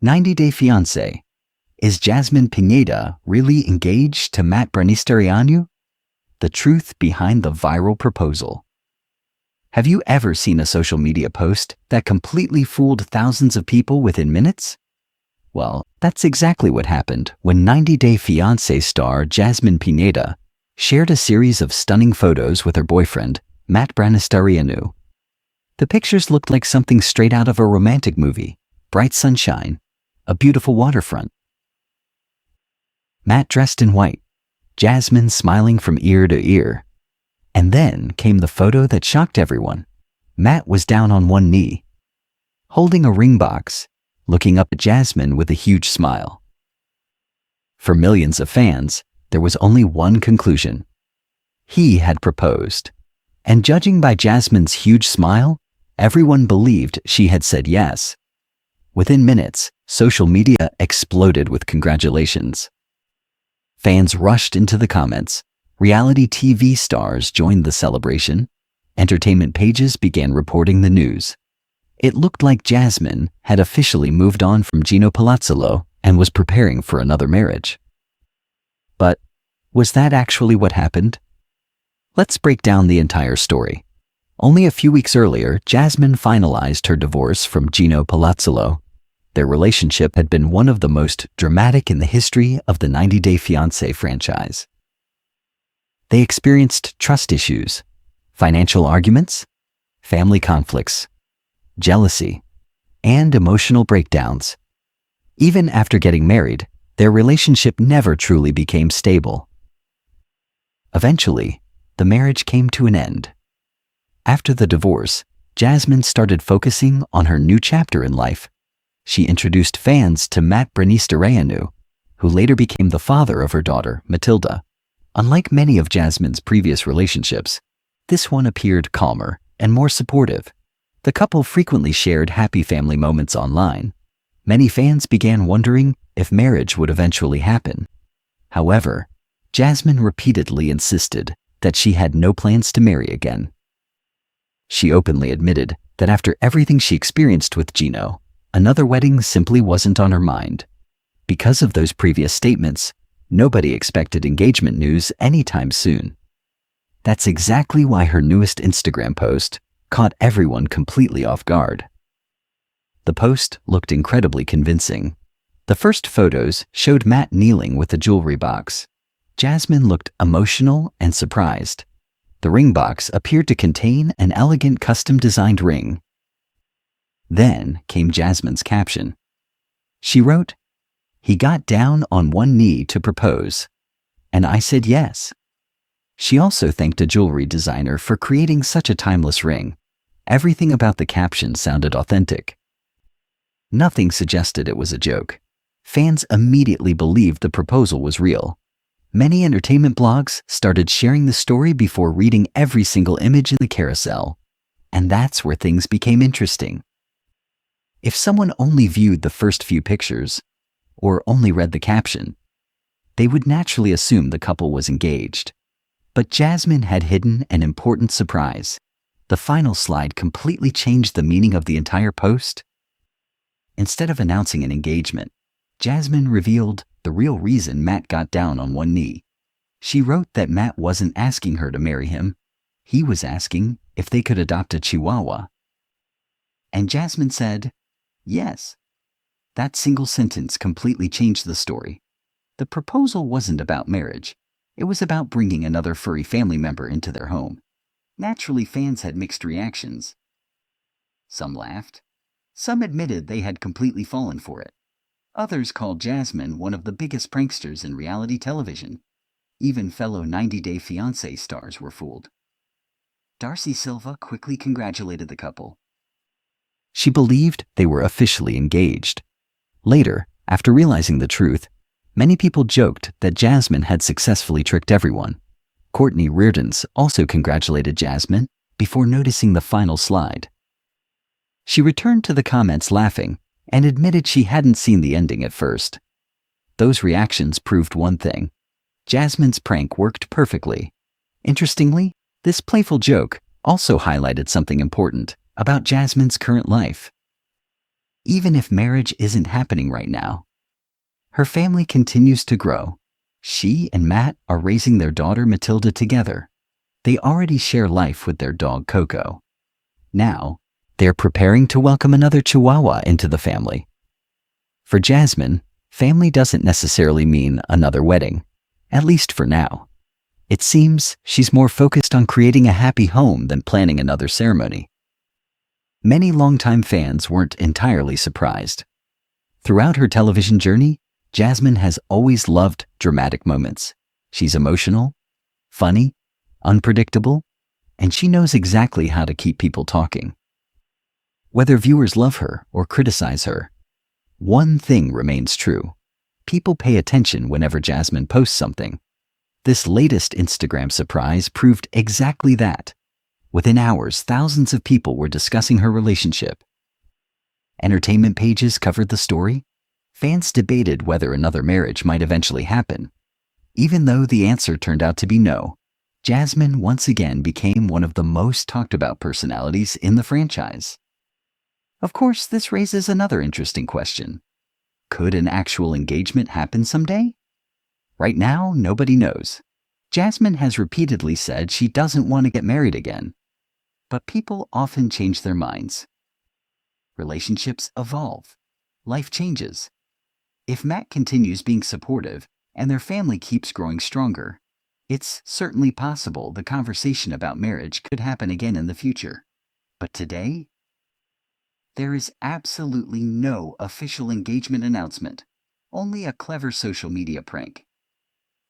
90-Day Fiancé. Is Jasmine Pineda really engaged to Matt Branistareanu? The truth behind the viral proposal. Have you ever seen a social media post that completely fooled thousands of people within minutes? Well, that's exactly what happened when 90-Day Fiancé star Jasmine Pineda shared a series of stunning photos with her boyfriend, Matt Branistareanu. The pictures looked like something straight out of a romantic movie: bright sunshine, a beautiful waterfront. Matt dressed in white, Jasmine smiling from ear to ear. And then came the photo that shocked everyone. Matt was down on one knee, holding a ring box, looking up at Jasmine with a huge smile. For millions of fans, there was only one conclusion. He had proposed. And judging by Jasmine's huge smile, everyone believed she had said yes. Within minutes, social media exploded with congratulations. Fans rushed into the comments. Reality TV stars joined the celebration. Entertainment pages began reporting the news. It looked like Jasmine had officially moved on from Gino Palazzolo and was preparing for another marriage. But was that actually what happened? Let's break down the entire story. Only a few weeks earlier, Jasmine finalized her divorce from Gino Palazzolo. Their relationship had been one of the most dramatic in the history of the 90-Day Fiancé franchise. They experienced trust issues, financial arguments, family conflicts, jealousy, and emotional breakdowns. Even after getting married, their relationship never truly became stable. Eventually, the marriage came to an end. After the divorce, Jasmine started focusing on her new chapter in life. She introduced fans to Matt Branistareanu, who later became the father of her daughter, Matilda. Unlike many of Jasmine's previous relationships, this one appeared calmer and more supportive. The couple frequently shared happy family moments online. Many fans began wondering if marriage would eventually happen. However, Jasmine repeatedly insisted that she had no plans to marry again. She openly admitted that after everything she experienced with Gino, another wedding simply wasn't on her mind. Because of those previous statements, nobody expected engagement news anytime soon. That's exactly why her newest Instagram post caught everyone completely off guard. The post looked incredibly convincing. The first photos showed Matt kneeling with a jewelry box. Jasmine looked emotional and surprised. The ring box appeared to contain an elegant custom-designed ring. Then came Jasmine's caption. She wrote, "He got down on one knee to propose, and I said yes." She also thanked a jewelry designer for creating such a timeless ring. Everything about the caption sounded authentic. Nothing suggested it was a joke. Fans immediately believed the proposal was real. Many entertainment blogs started sharing the story before reading every single image in the carousel. And that's where things became interesting. If someone only viewed the first few pictures, or only read the caption, they would naturally assume the couple was engaged. But Jasmine had hidden an important surprise. The final slide completely changed the meaning of the entire post. Instead of announcing an engagement, Jasmine revealed the real reason Matt got down on one knee. She wrote that Matt wasn't asking her to marry him. He was asking if they could adopt a Chihuahua. And Jasmine said, yes. That single sentence completely changed the story. The proposal wasn't about marriage. It was about bringing another furry family member into their home. Naturally, fans had mixed reactions. Some laughed. Some admitted they had completely fallen for it. Others called Jasmine one of the biggest pranksters in reality television. Even fellow 90-Day Fiancé stars were fooled. Darcy Silva quickly congratulated the couple. She believed they were officially engaged. Later, after realizing the truth, many people joked that Jasmine had successfully tricked everyone. Courtney Reardons also congratulated Jasmine before noticing the final slide. She returned to the comments laughing and admitted she hadn't seen the ending at first. Those reactions proved one thing: Jasmine's prank worked perfectly. Interestingly, this playful joke also highlighted something important about Jasmine's current life. even if marriage isn't happening right now. Her family continues to grow. She and Matt are raising their daughter Matilda together. They already share life with their dog Coco. Now, they're preparing to welcome another Chihuahua into the family. For Jasmine, family doesn't necessarily mean another wedding, at least for now. It seems she's more focused on creating a happy home than planning another ceremony. Many longtime fans weren't entirely surprised. Throughout her television journey, Jasmine has always loved dramatic moments. She's emotional, funny, unpredictable, and she knows exactly how to keep people talking. Whether viewers love her or criticize her, one thing remains true. People pay attention whenever Jasmine posts something. This latest Instagram surprise proved exactly that. Within hours, thousands of people were discussing her relationship. Entertainment pages covered the story. Fans debated whether another marriage might eventually happen. Even though the answer turned out to be no, Jasmine once again became one of the most talked about personalities in the franchise. Of course, this raises another interesting question. Could an actual engagement happen someday? Right now, nobody knows. Jasmine has repeatedly said she doesn't want to get married again. But people often change their minds. Relationships evolve. Life changes. If Matt continues being supportive and their family keeps growing stronger, it's certainly possible the conversation about marriage could happen again in the future. But today, there is absolutely no official engagement announcement, only a clever social media prank.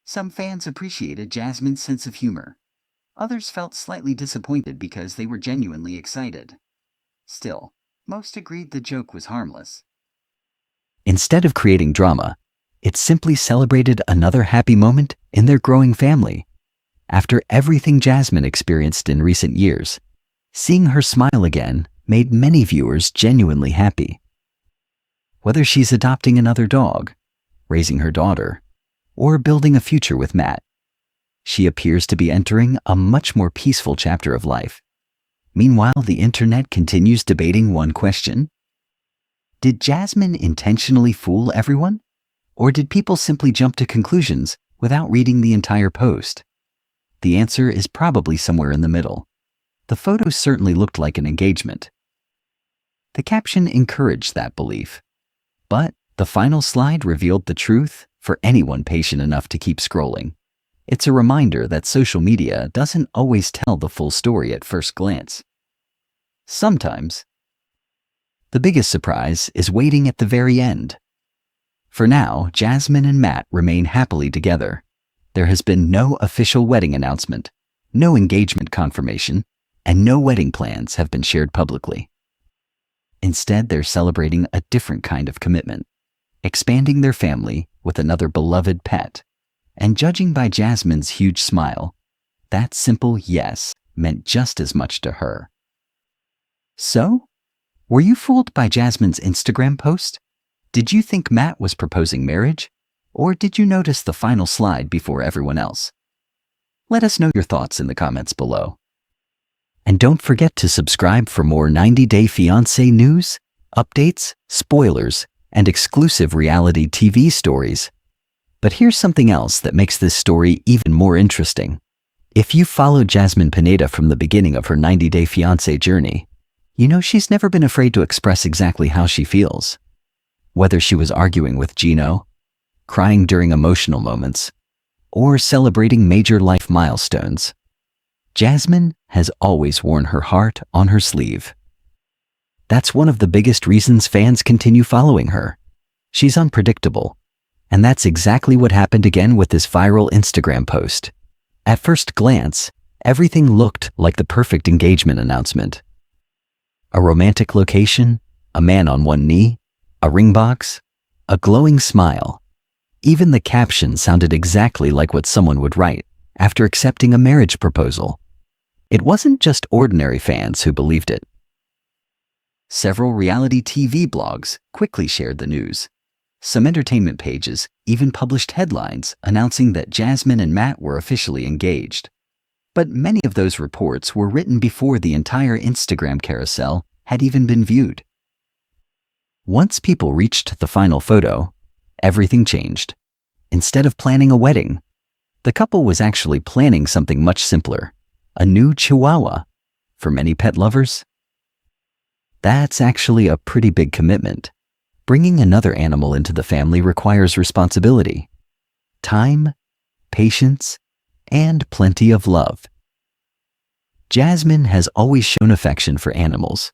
Some fans appreciated Jasmine's sense of humor. Others felt slightly disappointed because they were genuinely excited. Still, most agreed the joke was harmless. Instead of creating drama, it simply celebrated another happy moment in their growing family. After everything Jasmine experienced in recent years, seeing her smile again made many viewers genuinely happy. Whether she's adopting another dog, raising her daughter, or building a future with Matt, she appears to be entering a much more peaceful chapter of life. Meanwhile, the internet continues debating one question. Did Jasmine intentionally fool everyone? Or did people simply jump to conclusions without reading the entire post? The answer is probably somewhere in the middle. The photos certainly looked like an engagement. The caption encouraged that belief. But the final slide revealed the truth for anyone patient enough to keep scrolling. It's a reminder that social media doesn't always tell the full story at first glance. Sometimes, the biggest surprise is waiting at the very end. For now, Jasmine and Matt remain happily together. There has been no official wedding announcement, no engagement confirmation, and no wedding plans have been shared publicly. Instead, they're celebrating a different kind of commitment, expanding their family with another beloved pet. And judging by Jasmine's huge smile, that simple yes meant just as much to her. So, were you fooled by Jasmine's Instagram post? Did you think Matt was proposing marriage? Or did you notice the final slide before everyone else? Let us know your thoughts in the comments below. And don't forget to subscribe for more 90-Day Fiancé news, updates, spoilers, and exclusive reality TV stories. But here's something else that makes this story even more interesting. If you followed Jasmine Pineda from the beginning of her 90-Day Fiancé journey, you know she's never been afraid to express exactly how she feels. Whether she was arguing with Gino, crying during emotional moments, or celebrating major life milestones, Jasmine has always worn her heart on her sleeve. That's one of the biggest reasons fans continue following her. She's unpredictable. And that's exactly what happened again with this viral Instagram post. At first glance, everything looked like the perfect engagement announcement. A romantic location, a man on one knee, a ring box, a glowing smile. Even the caption sounded exactly like what someone would write after accepting a marriage proposal. It wasn't just ordinary fans who believed it. Several reality TV blogs quickly shared the news. Some entertainment pages even published headlines announcing that Jasmine and Matt were officially engaged. But many of those reports were written before the entire Instagram carousel had even been viewed. Once people reached the final photo, everything changed. Instead of planning a wedding, the couple was actually planning something much simpler, a new chihuahua. For many pet lovers, that's actually a pretty big commitment. Bringing another animal into the family requires responsibility, time, patience, and plenty of love. Jasmine has always shown affection for animals.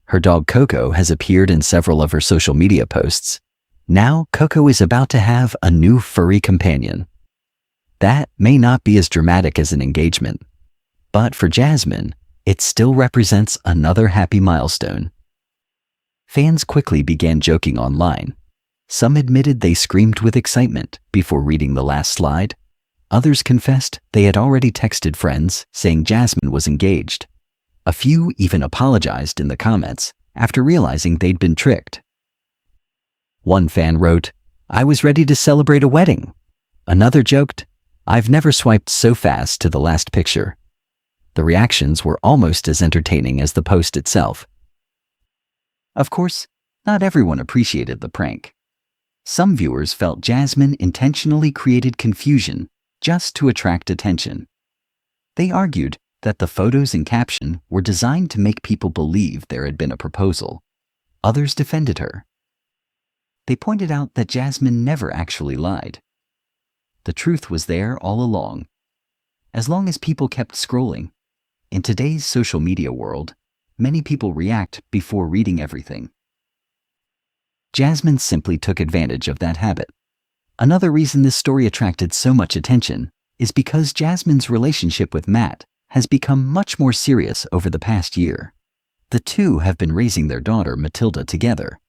Her dog Coco has appeared in several of her social media posts. Now Coco is about to have a new furry companion. That may not be as dramatic as an engagement, but for Jasmine, it still represents another happy milestone. Fans quickly began joking online. Some admitted they screamed with excitement before reading the last slide. Others confessed they had already texted friends saying Jasmine was engaged. A few even apologized in the comments after realizing they'd been tricked. One fan wrote, "I was ready to celebrate a wedding." Another joked, "I've never swiped so fast to the last picture." The reactions were almost as entertaining as the post itself. Of course, not everyone appreciated the prank. Some viewers felt Jasmine intentionally created confusion just to attract attention. They argued that the photos and caption were designed to make people believe there had been a proposal. Others defended her. They pointed out that Jasmine never actually lied. The truth was there all along. As long as people kept scrolling, in today's social media world, many people react before reading everything. Jasmine simply took advantage of that habit. Another reason this story attracted so much attention is because Jasmine's relationship with Matt has become much more serious over the past year. The two have been raising their daughter Matilda together.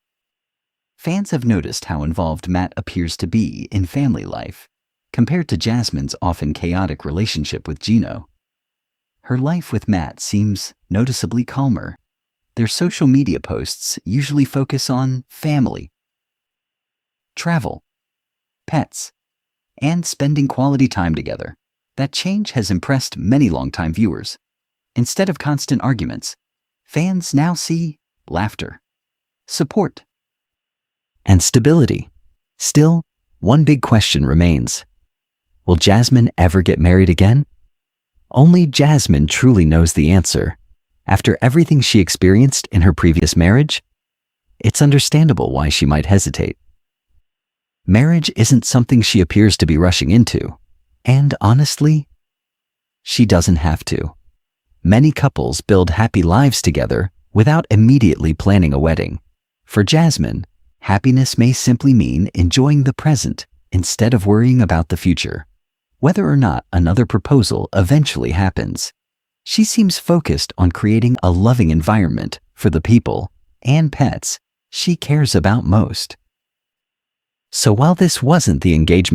Fans have noticed how involved Matt appears to be in family life, compared to Jasmine's often chaotic relationship with Gino. Her life with Matt seems noticeably calmer. Their social media posts usually focus on family, travel, pets, and spending quality time together. That change has impressed many longtime viewers. Instead of constant arguments, fans now see laughter, support, and stability. Still, one big question remains. Will Jasmine ever get married again? Only Jasmine truly knows the answer. After everything she experienced in her previous marriage, it's understandable why she might hesitate. Marriage isn't something she appears to be rushing into, and honestly, she doesn't have to. Many couples build happy lives together without immediately planning a wedding. For Jasmine, happiness may simply mean enjoying the present instead of worrying about the future. Whether or not another proposal eventually happens, she seems focused on creating a loving environment for the people and pets she cares about most. So while this wasn't the engagement